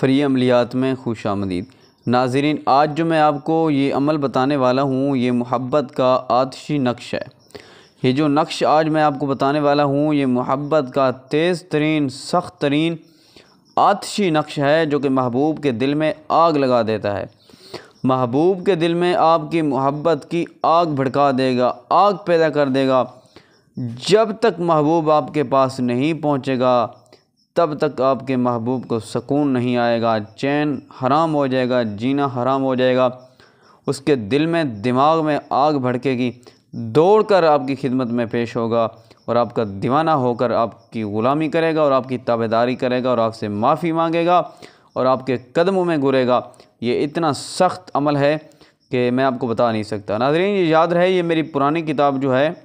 Free अमलियात में खुश आमदीद। नाज़रीन, आज जो मैं आपको ये अमल बताने वाला हूँ ये मोहब्बत का आतिशी नक्श है। ये जो नक्श आज मैं आपको बताने वाला हूँ ये मोहब्बत का तेज़ तरीन सख्त तरीन आतिशी नक्श है जो कि महबूब के दिल में आग लगा देता है। महबूब के दिल में आपकी मोहब्बत की आग भड़का देगा, आग पैदा कर देगा। जब तक महबूब आपके पास नहीं पहुँचेगा तब तक आपके महबूब को सुकून नहीं आएगा, चैन हराम हो जाएगा, जीना हराम हो जाएगा। उसके दिल में दिमाग में आग भड़केगी, दौड़कर आपकी खिदमत में पेश होगा और आपका दीवाना होकर आपकी ग़ुलामी करेगा और आपकी ताबेदारी करेगा और आपसे माफ़ी मांगेगा और आपके कदमों में गुरेगा। ये इतना सख्त अमल है कि मैं आपको बता नहीं सकता। नाज़रीन, ये याद रहे, ये मेरी पुरानी किताब जो है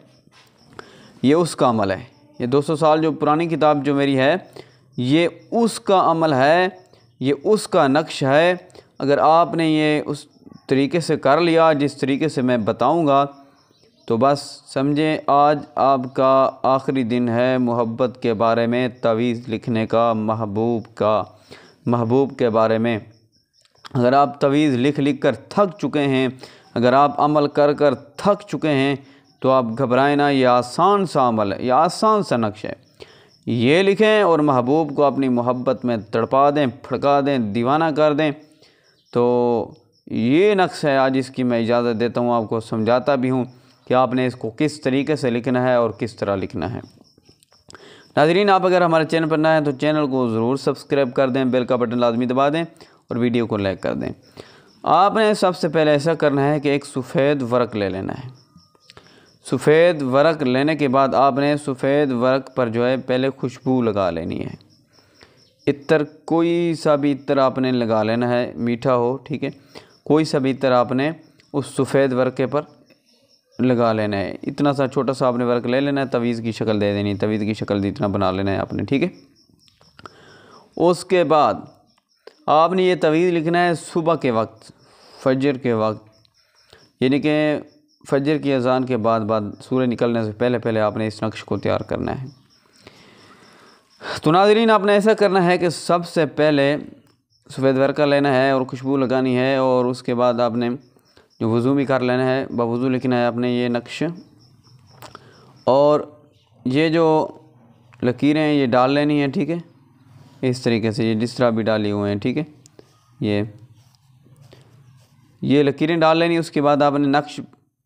ये उसका अमल है। ये 200 साल जो पुरानी किताब जो मेरी है ये उसका अमल है, ये उसका नक्श है। अगर आपने ये उस तरीके से कर लिया जिस तरीके से मैं बताऊंगा तो बस समझें आज आपका आखिरी दिन है मोहब्बत के बारे में तवीज़ लिखने का, महबूब के बारे में। अगर आप तवीज़ लिख कर थक चुके हैं, अगर आप अमल कर थक चुके हैं तो आप घबराएं ना। ये आसान सा अमल है, ये आसान सा नक्श है। ये लिखें और महबूब को अपनी मोहब्बत में तड़पा दें, फड़का दें, दीवाना कर दें। तो ये नक्श है आज, इसकी मैं इजाज़त देता हूँ, आपको समझाता भी हूँ कि आपने इसको किस तरीके से लिखना है और किस तरह लिखना है। नाज़रीन, आप अगर हमारे चैनल पर नए हैं तो चैनल को ज़रूर सब्सक्राइब कर दें, बेल का बटन लाजमी दबा दें और वीडियो को लाइक कर दें। आपने सबसे पहले ऐसा करना है कि एक सफ़ेद वर्क ले लेना है। सफ़ेद वर्क लेने के बाद आपने सफ़ेद वर्क पर जो है पहले खुशबू लगा लेनी है। इत्र, कोई सा भी इत्र आपने लगा लेना है, मीठा हो, ठीक है। कोई सा भी इत्र आपने उस सफ़ेद वर्क पर लगा लेना है। इतना सा छोटा सा आपने वर्क ले लेना है, तवीज़ की शक्ल दे देनी, तवीज़ की शक्ल इतना बना लेना है आपने, ठीक है। उसके बाद आपने ये तवीज़ लिखना है सुबह के वक्त, फजर के वक्त, यानी कि फजर की अज़ान के बाद सूरज निकलने से पहले आपने इस नक्श को तैयार करना है। तो नाज़रीन, आपने ऐसा करना है कि सबसे पहले सफ़ेद वर्का लेना है और खुशबू लगानी है और उसके बाद आपने जो वज़ू भी कर लेना है, बवज़ू लिखना है आपने ये नक्श। और ये जो लकीरें हैं ये डाल लेनी है, ठीक है। इस तरीके से ये जिस तरह भी डाली हुए हैं, ठीक है। ये लकीरें डाल लेनी। उसके बाद आपने नक्श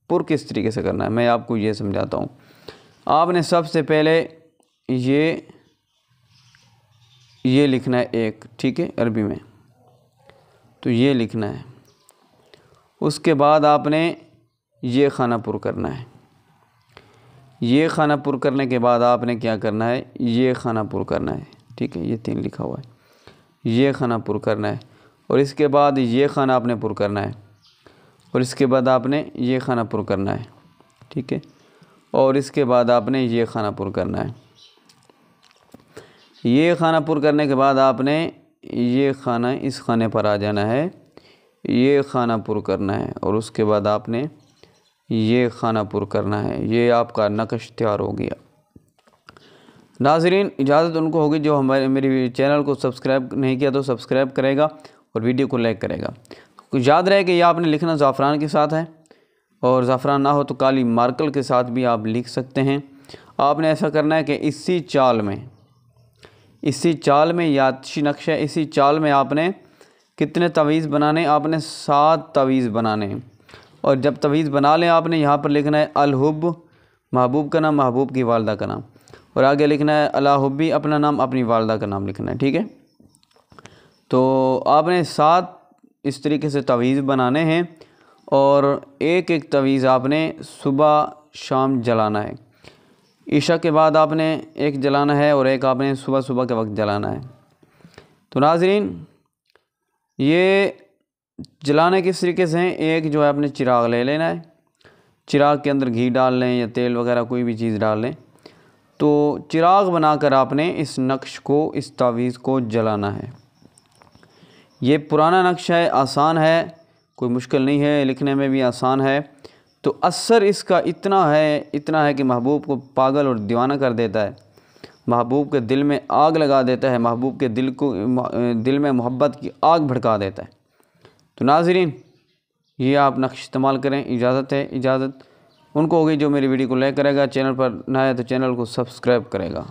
पुर किस तरीके से करना है मैं आपको ये समझाता हूँ। आपने सबसे पहले ये लिखना है एक, ठीक है, अरबी में, तो ये लिखना है। उसके बाद आपने ये खाना पुर करना है। ये खाना पुर करने के बाद आपने क्या करना है, ये खाना पुर करना है, ठीक है। ये 3 लिखा हुआ है, ये खाना पुर करना है और इसके बाद ये खाना आपने पुर करना है और इसके बाद आपने ये खाना पुर करना है, ठीक है। और इसके बाद आपने ये खाना पुर करना है। ये खाना पुर करने के बाद आपने ये खाना इस खाने पर आ जाना है, ये खाना पुर करना है और उसके बाद आपने ये खाना पुर करना है। ये आपका नक्श तैयार हो गया। नाज़रीन, इजाज़त उनको होगी जो मेरी चैनल को सब्सक्राइब नहीं किया तो सब्सक्राइब करेगा और वीडियो को लाइक करेगा। कुछ याद रहे कि यह आपने लिखना ज़ाफ़रान के साथ है और ज़ाफ़रान ना हो तो काली मार्कल के साथ भी आप लिख सकते हैं। आपने ऐसा करना है कि इसी चाल में या आतिशी नक्श है, इसी चाल में आपने कितने तवीज़ बनाने, आपने 7 तवीज़ बनाने। और जब तवीज़ बना लें आपने यहाँ पर लिखना है अलहुब, महबूब का नाम, महबूब की वालदा का नाम, और आगे लिखना है अला हुब्बी, अपना नाम, अपनी वालदा का नाम लिखना है, ठीक है। तो आपने 7 इस तरीके से तवीज़ बनाने हैं और एक तवीज़ आपने सुबह शाम जलाना है। ईशा के बाद आपने एक जलाना है और एक आपने सुबह के वक्त जलाना है। तो नाज़रीन, ये जलाने किस तरीके से हैं, एक जो है आपने चिराग ले लेना है, चिराग के अंदर घी डाल लें या तेल वगैरह कोई भी चीज़ डाल लें। तो चिराग बनाकर आपने इस नक्श को, इस तावीज़ को जलाना है। ये पुराना नक्श है, आसान है, कोई मुश्किल नहीं है, लिखने में भी आसान है। तो असर इसका इतना है कि महबूब को पागल और दीवाना कर देता है। महबूब के दिल में आग लगा देता है, महबूब के दिल में मोहब्बत की आग भड़का देता है। तो नाज़रीन, ये आप नक्श इस्तेमाल करें। इजाज़त है, इजाज़त उनको होगी जो मेरी वीडियो को लाइक करेगा, चैनल पर नया है तो चैनल को सब्सक्राइब करेगा।